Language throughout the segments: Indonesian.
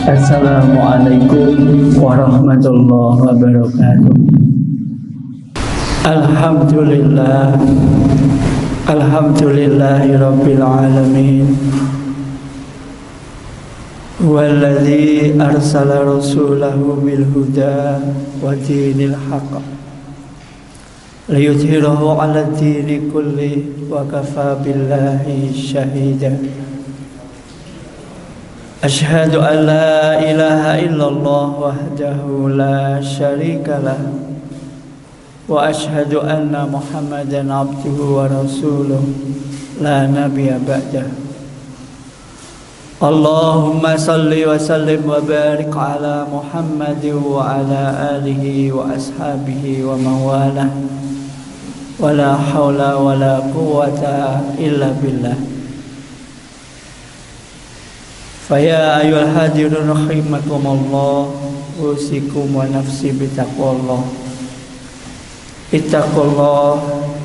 Assalamualaikum warahmatullahi wabarakatuh. Alhamdulillah, alhamdulillahirabbil alamin. Walladzi arsala rasulahu bil huda wa dinil haqq liyudhhirahu 'ala dini kulli wa kafa billahi syahida. Asyhadu an la ilaha illallah wahdahu la syarikalah wa asyhadu anna Muhammadan abduhu wa rasuluh la nabiyya ba'dah. Allahumma salli wa sallim wa barik ala Muhammadin wa ala alihi wa ashabihi wa mawalah wa la hawla wa la quwwata illa billah. Faya ayyuhal hadirun rahimakumullah, usikum wa nafsi bitaqwallah. Ittaqullah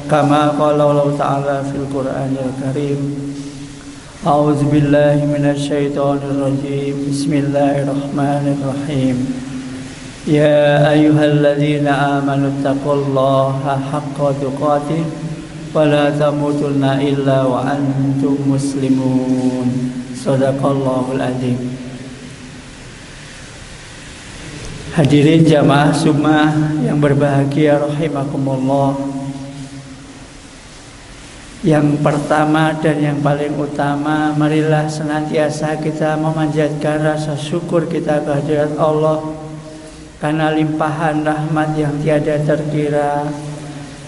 kama qala Allah ta'ala fil Qur'anil Karim. A'udzu billahi minasyaitonir rajim. Bismillahirrahmanirrahim. Ya ayyuhalladzina amanu taqullaha haqqa tuqatih wa la tamutunna illa wa antum muslimun. Shadaqallahul adzim. Hadirin jamaah Summah yang berbahagia rahimakumullah. Yang pertama dan yang paling utama, marilah senantiasa kita memanjatkan rasa syukur kita kehadirat Allah karena limpahan rahmat yang tiada terkira,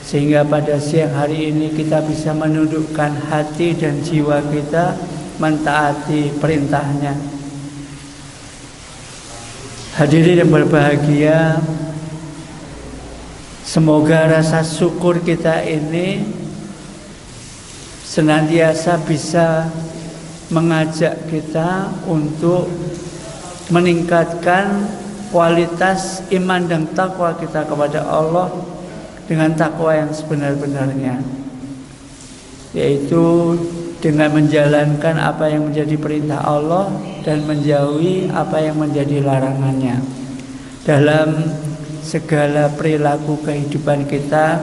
sehingga pada siang hari ini kita bisa menundukkan hati dan jiwa kita mentaati perintahnya. Hadirin yang berbahagia, semoga rasa syukur kita ini senantiasa bisa mengajak kita untuk meningkatkan kualitas iman dan takwa kita kepada Allah dengan takwa yang sebenar-benarnya, yaitu dengan menjalankan apa yang menjadi perintah Allah dan menjauhi apa yang menjadi larangannya dalam segala perilaku kehidupan kita,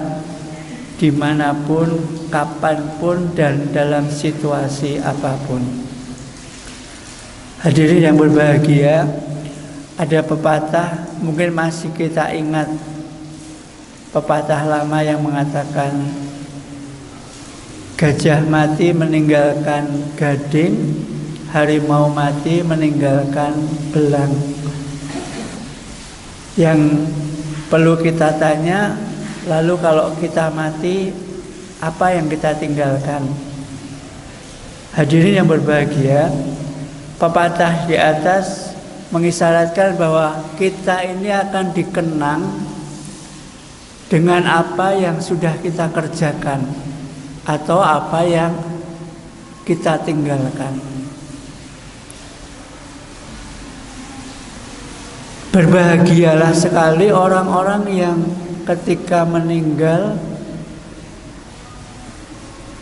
dimanapun, kapanpun, dan dalam situasi apapun. Hadirin yang berbahagia, ada pepatah, mungkin masih kita ingat, pepatah lama yang mengatakan gajah mati meninggalkan gading, harimau mati meninggalkan belang. Yang perlu kita tanya, lalu kalau kita mati, apa yang kita tinggalkan? Hadirin yang berbahagia, pepatah di atas mengisyaratkan bahwa kita ini akan dikenang dengan apa yang sudah kita kerjakan atau apa yang kita tinggalkan. Berbahagialah sekali orang-orang yang ketika meninggal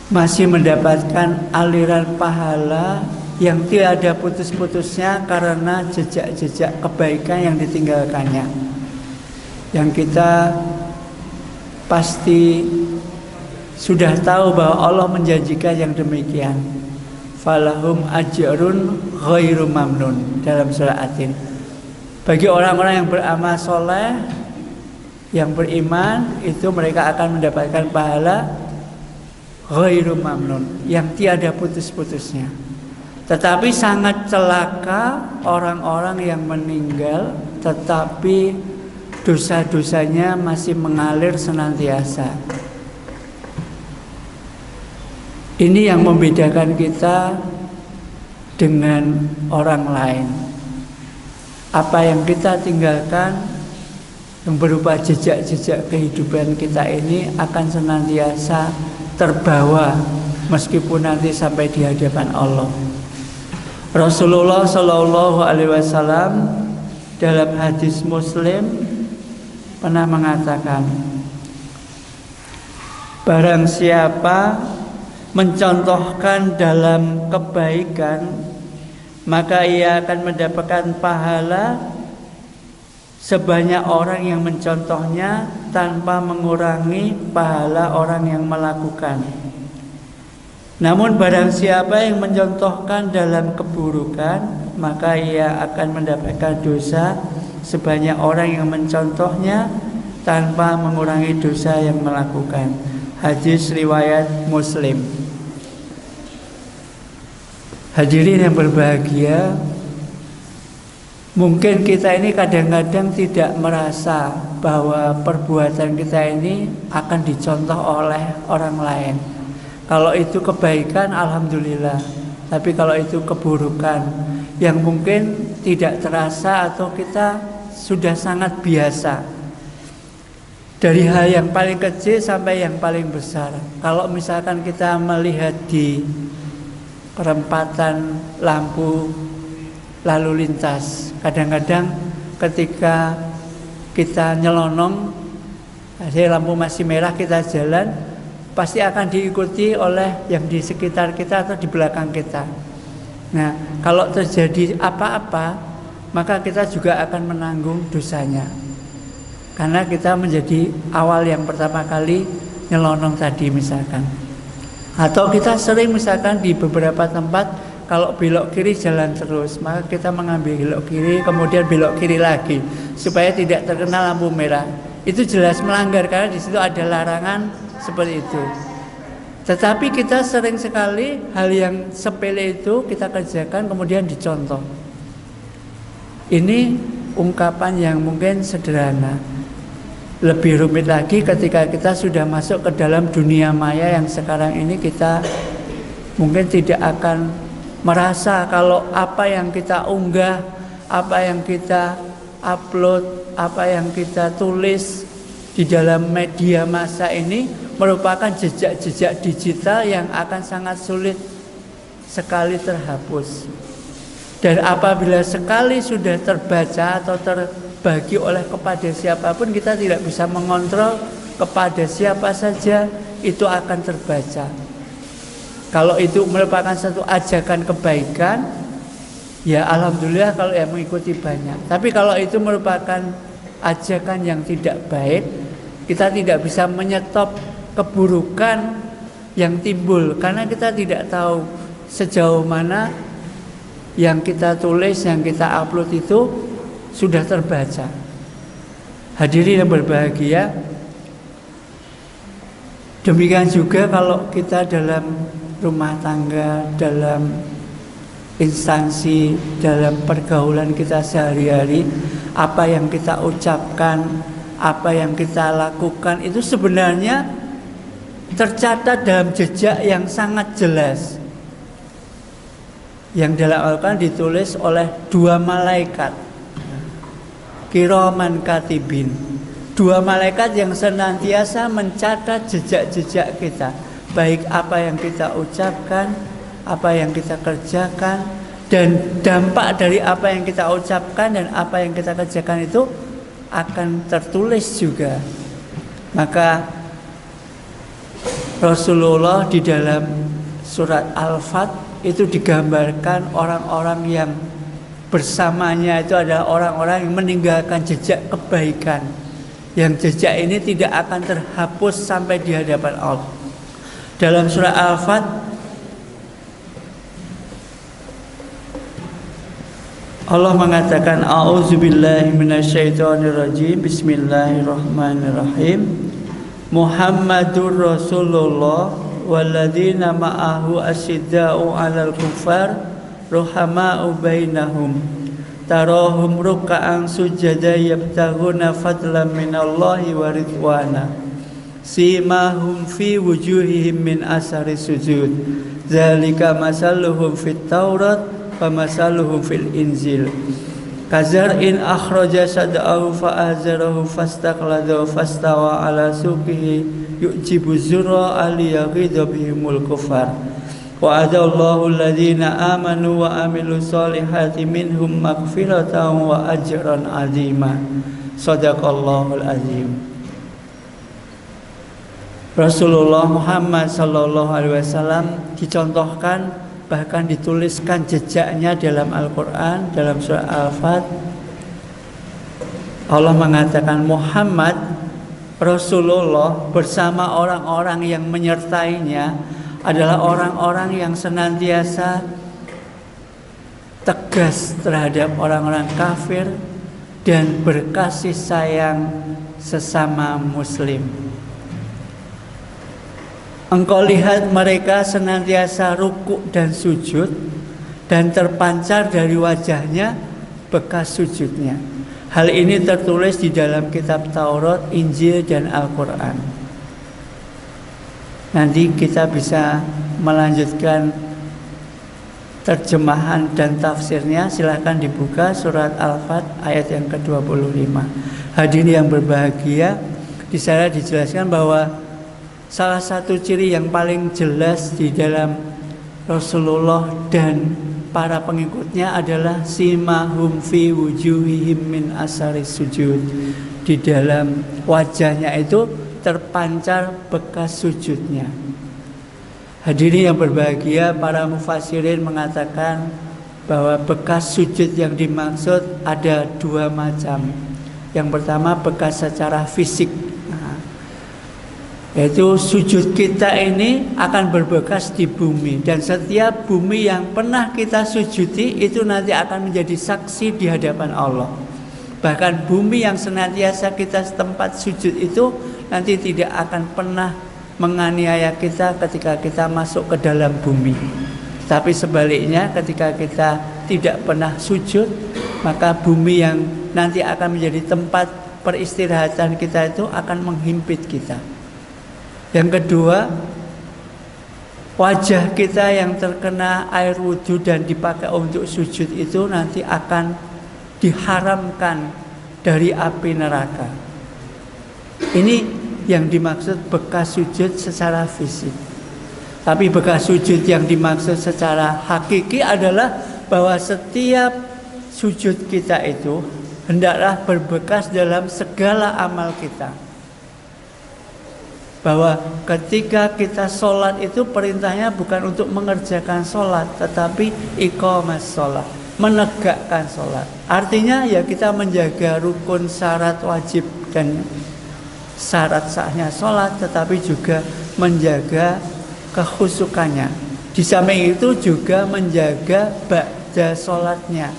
masih mendapatkan aliran pahala yang tiada putus-putusnya karena jejak-jejak kebaikan yang ditinggalkannya. Yang kita pasti sudah tahu bahwa Allah menjanjikan yang demikian. Falahum ajrun ghairu mamnun dalam surah Atin. Bagi orang-orang yang beramal soleh, yang beriman, itu mereka akan mendapatkan pahala ghairu mamnun, yang tiada putus-putusnya. Tetapi sangat celaka orang-orang yang meninggal tetapi dosa-dosanya masih mengalir senantiasa. Ini yang membedakan kita dengan orang lain. Apa yang kita tinggalkan yang berupa jejak-jejak kehidupan kita ini akan senantiasa terbawa meskipun nanti sampai di hadapan Allah. Rasulullah Shallallahu Alaihi Wasallam dalam hadis Muslim pernah mengatakan, barang siapa mencontohkan dalam kebaikan maka ia akan mendapatkan pahala sebanyak orang yang mencontohnya tanpa mengurangi pahala orang yang melakukan. Namun barang siapa yang mencontohkan dalam keburukan, maka ia akan mendapatkan dosa sebanyak orang yang mencontohnya tanpa mengurangi dosa yang melakukan. Hadis riwayat Muslim. Hadirin yang berbahagia, mungkin kita ini kadang-kadang tidak merasa bahwa perbuatan kita ini akan dicontoh oleh orang lain. Kalau itu kebaikan, alhamdulillah. Tapi kalau itu keburukan yang mungkin tidak terasa atau kita sudah sangat biasa, dari hal yang paling kecil sampai yang paling besar. Kalau misalkan kita melihat di perempatan lampu lalu lintas, kadang-kadang ketika kita nyelonong, lampu masih merah, kita jalan, pasti akan diikuti oleh yang di sekitar kita atau di belakang kita. Nah, kalau terjadi apa-apa, maka kita juga akan menanggung dosanya, karena kita menjadi awal yang pertama kali nyelonong tadi misalkan. Atau kita sering misalkan di beberapa tempat, kalau belok kiri jalan terus, maka kita mengambil belok kiri, kemudian belok kiri lagi supaya tidak terkena lampu merah. Itu jelas melanggar karena di situ ada larangan seperti itu. Tetapi kita sering sekali hal yang sepele itu kita kerjakan kemudian dicontoh. Ini ungkapan yang mungkin sederhana. Lebih rumit lagi ketika kita sudah masuk ke dalam dunia maya yang sekarang ini kita mungkin tidak akan merasa kalau apa yang kita unggah, apa yang kita upload, apa yang kita tulis di dalam media massa ini merupakan jejak-jejak digital yang akan sangat sulit sekali terhapus. Dan apabila sekali sudah terbaca atau terbagi oleh kepada siapapun, kita tidak bisa mengontrol kepada siapa saja itu akan terbaca. Kalau itu merupakan satu ajakan kebaikan, ya alhamdulillah kalau yang mengikuti banyak. Tapi kalau itu merupakan ajakan yang tidak baik, kita tidak bisa menyetop keburukan yang timbul, karena kita tidak tahu sejauh mana yang kita tulis, yang kita upload itu sudah terbaca. Hadirin yang berbahagia, demikian juga kalau kita dalam rumah tangga, dalam instansi, dalam pergaulan kita sehari-hari, apa yang kita ucapkan, apa yang kita lakukan itu sebenarnya tercatat dalam jejak yang sangat jelas, yang dalam Al-Quran ditulis oleh dua malaikat, kiraman katibin, dua malaikat yang senantiasa mencatat jejak-jejak kita, baik apa yang kita ucapkan, apa yang kita kerjakan, dan dampak dari apa yang kita ucapkan dan apa yang kita kerjakan itu akan tertulis juga. Maka Rasulullah di dalam surat Al-Fat itu digambarkan orang-orang yang bersamanya itu adalah orang-orang yang meninggalkan jejak kebaikan, yang jejak ini tidak akan terhapus sampai di hadapan Allah. Dalam surah Al-Fat Allah mengatakan, a'udzubillahi minasyaitonirrajim, bismillahirrahmanirrahim. Muhammadur Rasulullah walladzina ma'ahu asyidda'u 'alal kuffar ruhama'u bainahum tarahum ruk'an sujada yabtaghuna fadlan minallahi wa ridwana simahum fi wujuhihim min asari sujud dzalika masaluhum fit taurat wa masaluhum fil injil kazar'in akhraja sad'ahu fa'azarahu fastaqladahu fastawa ala suqihi yu'jibu zurra aliyaghidha bihimul kufar wa'adallahu alladhina amanu wa amilu solihati minhum maghfiratan wa ajran azima. Sadaqallahul azim. Rasulullah Muhammad sallallahu alaihi wasallam dicontohkan bahkan dituliskan jejaknya dalam Al-Quran, dalam surah Al-Fat. Allah mengatakan Muhammad Rasulullah bersama orang-orang yang menyertainya adalah orang-orang yang senantiasa tegas terhadap orang-orang kafir dan berkasih sayang sesama muslim. Engkau lihat mereka senantiasa rukuk dan sujud, dan terpancar dari wajahnya bekas sujudnya. Hal ini tertulis di dalam kitab Taurat, Injil, dan Al-Quran. Nanti kita bisa melanjutkan terjemahan dan tafsirnya. Silahkan dibuka surat Al-Fat ayat yang ke-25. Hadirin yang berbahagia, di sana dijelaskan bahwa salah satu ciri yang paling jelas di dalam Rasulullah dan para pengikutnya adalah simahum fi wujuhihim min asari sujud. Di dalam wajahnya itu terpancar bekas sujudnya. Hadirin yang berbahagia, para mufassirin mengatakan bahwa bekas sujud yang dimaksud ada dua macam. Yang pertama bekas secara fisik, yaitu sujud kita ini akan berbekas di bumi, dan setiap bumi yang pernah kita sujudi itu nanti akan menjadi saksi di hadapan Allah. Bahkan bumi yang senantiasa kita tempat sujud itu nanti tidak akan pernah menganiaya kita ketika kita masuk ke dalam bumi. Tapi sebaliknya, ketika kita tidak pernah sujud, maka bumi yang nanti akan menjadi tempat peristirahatan kita itu akan menghimpit kita. Yang kedua, wajah kita yang terkena air wudhu dan dipakai untuk sujud itu nanti akan diharamkan dari api neraka. Ini yang dimaksud bekas sujud secara fisik. Tapi bekas sujud yang dimaksud secara hakiki adalah bahwa setiap sujud kita itu hendaklah berbekas dalam segala amal kita. Bahwa ketika kita sholat itu perintahnya bukan untuk mengerjakan sholat, tetapi iqamas sholat, menegakkan sholat. Artinya ya kita menjaga rukun, syarat, wajib, dan syarat sahnya sholat, tetapi juga menjaga kehusukannya. Di samping itu juga menjaga ba'da sholatnya.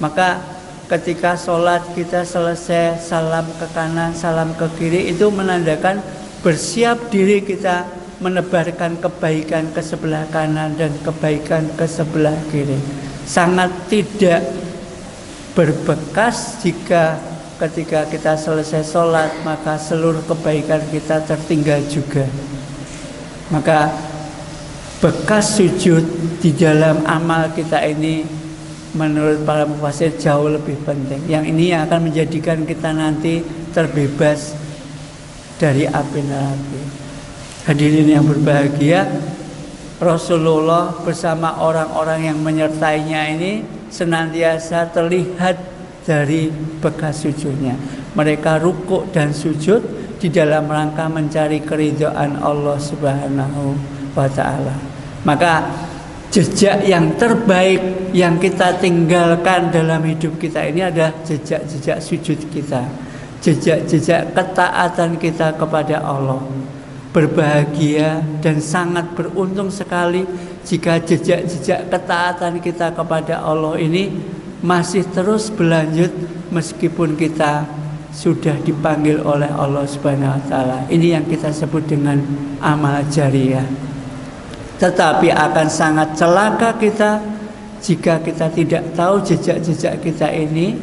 Maka ketika sholat kita selesai, salam ke kanan, salam ke kiri, itu menandakan bersiap diri kita menebarkan kebaikan ke sebelah kanan dan kebaikan ke sebelah kiri. Sangat tidak berbekas jika ketika kita selesai sholat maka seluruh kebaikan kita tertinggal juga. Maka bekas sujud di dalam amal kita ini menurut para mufassir jauh lebih penting. Yang ini yang akan menjadikan kita nanti terbebas dari api neraka. Hadirin yang berbahagia, Rasulullah bersama orang-orang yang menyertainya ini senantiasa terlihat dari bekas sujudnya. Mereka rukuk dan sujud di dalam rangka mencari keridhaan Allah Subhanahu wa ta'ala. Maka jejak yang terbaik yang kita tinggalkan dalam hidup kita ini adalah jejak-jejak sujud kita, jejak-jejak ketaatan kita kepada Allah. Berbahagia dan sangat beruntung sekali jika jejak-jejak ketaatan kita kepada Allah ini masih terus berlanjut meskipun kita sudah dipanggil oleh Allah Subhanahu wa taala. Ini yang kita sebut dengan amal jariyah. Tetapi akan sangat celaka kita jika kita tidak tahu jejak-jejak kita ini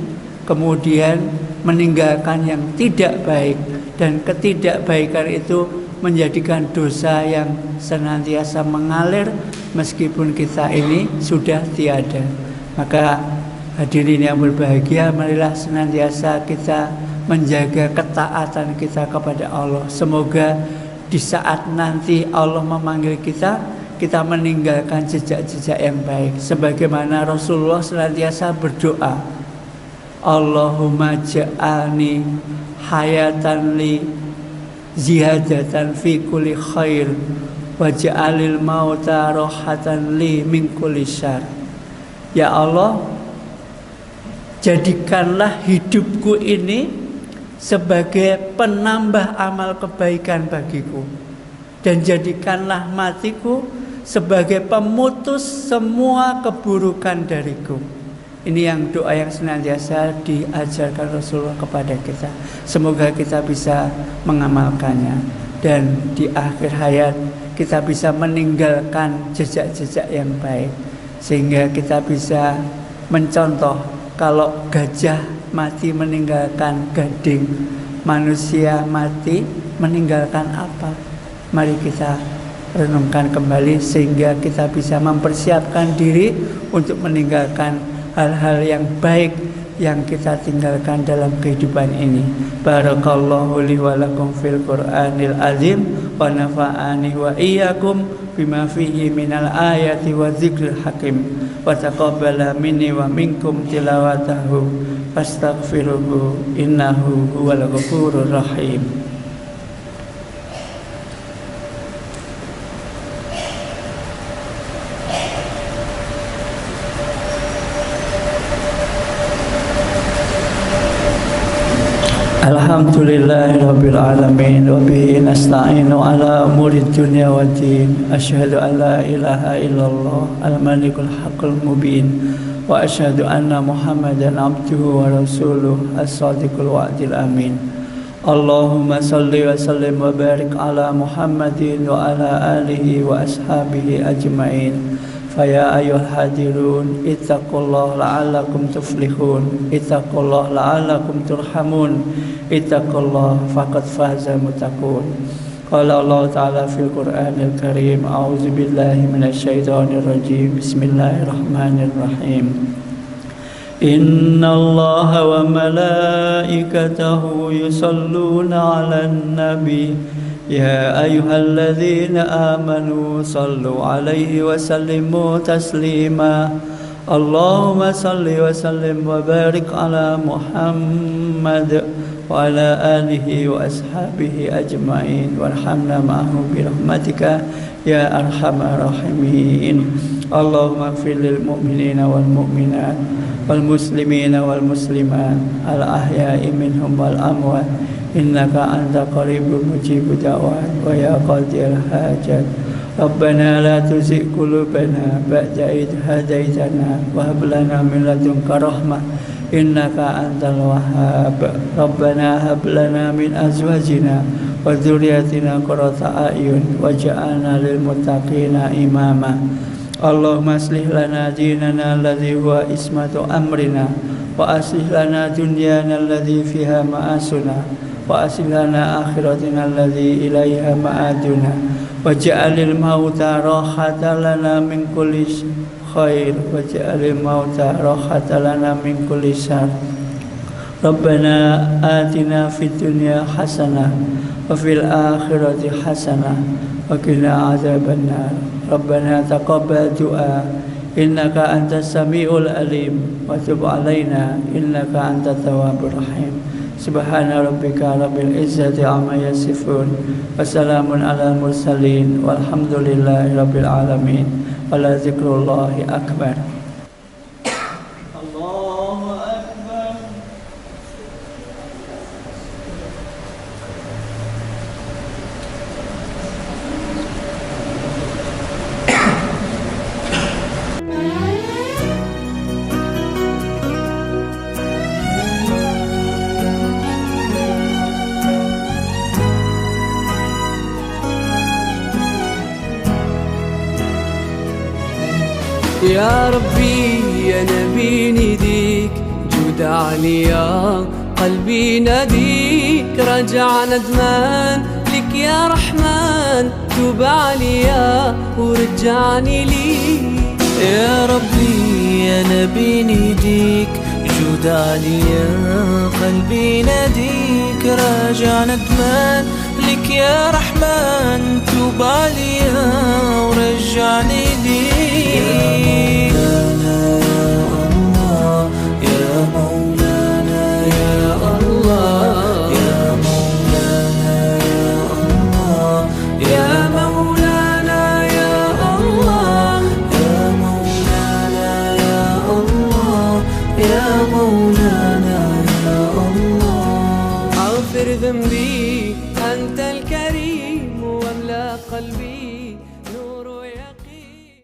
kemudian meninggalkan yang tidak baik, dan ketidakbaikan itu menjadikan dosa yang senantiasa mengalir meskipun kita ini sudah tiada. Maka hadirin yang berbahagia, marilah senantiasa kita menjaga ketaatan kita kepada Allah. Semoga di saat nanti Allah memanggil kita, kita meninggalkan jejak-jejak yang baik. Sebagaimana Rasulullah senantiasa berdoa, Allahumma ja'alni hayatan li ziyadatan fi kulli khair waj'alil mauta rohatan li min kulli syarr. Ya Allah, jadikanlah hidupku ini sebagai penambah amal kebaikan bagiku, dan jadikanlah matiku sebagai pemutus semua keburukan dariku. Ini yang doa yang senantiasa diajarkan Rasulullah kepada kita. Semoga kita bisa mengamalkannya, dan di akhir hayat kita bisa meninggalkan jejak-jejak yang baik, sehingga kita bisa mencontoh kalau gajah mati meninggalkan gading, manusia mati meninggalkan apa? Mari kita renungkan kembali sehingga kita bisa mempersiapkan diri untuk meninggalkan hal-hal yang baik yang kita tinggalkan dalam kehidupan ini. Barakallahu li wa lakum fil Qur'anil azim wa nafa'ani wa iyyakum bima fihi minal ayati wa dzikril hakim wa taqabbala minni wa minkum tilawatahu fastaghfiruhu innahu huwal ghafurur rahim. Alhamdulillahirabbil alamin wa bihi nasta'inu ala umurid dunya waddin. Asyhadu an la ilaha illallah al-malikul haqqul mubin wa asyhadu anna Muhammadan abduhu wa rasuluhu as-sadiqul wa'dil amin. Allahumma salli wa sallim wa barik ala Muhammadin wa ala alihi wa ashabihi ajmain. Faya ayyuhal hadirun ittaqullaha la'allakum tuflihun, ittaqullaha la'allakum turhamun, ittaqullaha faqad faza muttaqun. Qala Allah Ta'ala fil Qur'anil Karim, a'udzu billahi minasyaitonir rajim. Bismillahirrahmanirrahim. Innallaha wa malaikatahu yusalluna 'alan nabi. Ya ayyuhalladzina amanu sallu alaihi wa sallimu taslima. Allahumma salli wa sallim wa barik ala Muhammad wa ala alihi wa ashabihi ajma'in warhamna ma'ahu birahmatika ya arhamar rahimin. Allahumma ighfir lil mu'minina wal mu'minat wal muslimina wal muslimat al ahya'i minhum wal amwat innaka anta qaribun mujibud da'wat wa ya qadhil hajat. Rabbana la tuzigh qulubana ba'da idh hadaitana wa hab lana min ladunka rahmah innaka antal wahhab. Rabbana hab lana min azwajina wa dhurriyyatina qurrata a'yun waj'alna lil muttaqina imama. Allahumma aslih lana dinana alladhi huwa ismatu amrina wa aslih lana dunyana alladhi fiha ma'asuna wa aslih lana akhiratina alladhi ilaiha ma'aduna waj'alil mauta rahatan lana min kulli khair waj'alil mauta rahatan lana min kulli syarr. Rabbana atina fid dunya hasanah wa fil akhirati hasanah wa qina adzabannar. Rabbana taqabbal du'a innaka antas samiul alim wa tub alaina innaka antat tawwabur rahim. Subhana rabbika rabbil izzati amma yasifun wa salamun alal mursalin walhamdulillahi rabbil alamin. Wala dzikrullahi akbar. Allahu akbar. يا ربي يا نبي نديك جود عليا قلبي ناديك رجع ندمان لك يا رحمن توب عليا ورجعني ليك. يا ربي يا نبي نديك جود عليا قلبي ناديك راجع ندمان لك يا رحمن توب عليا ورجعني ليك. يا مولانا يا الله يا مولانا يا الله يا مولانا قلبي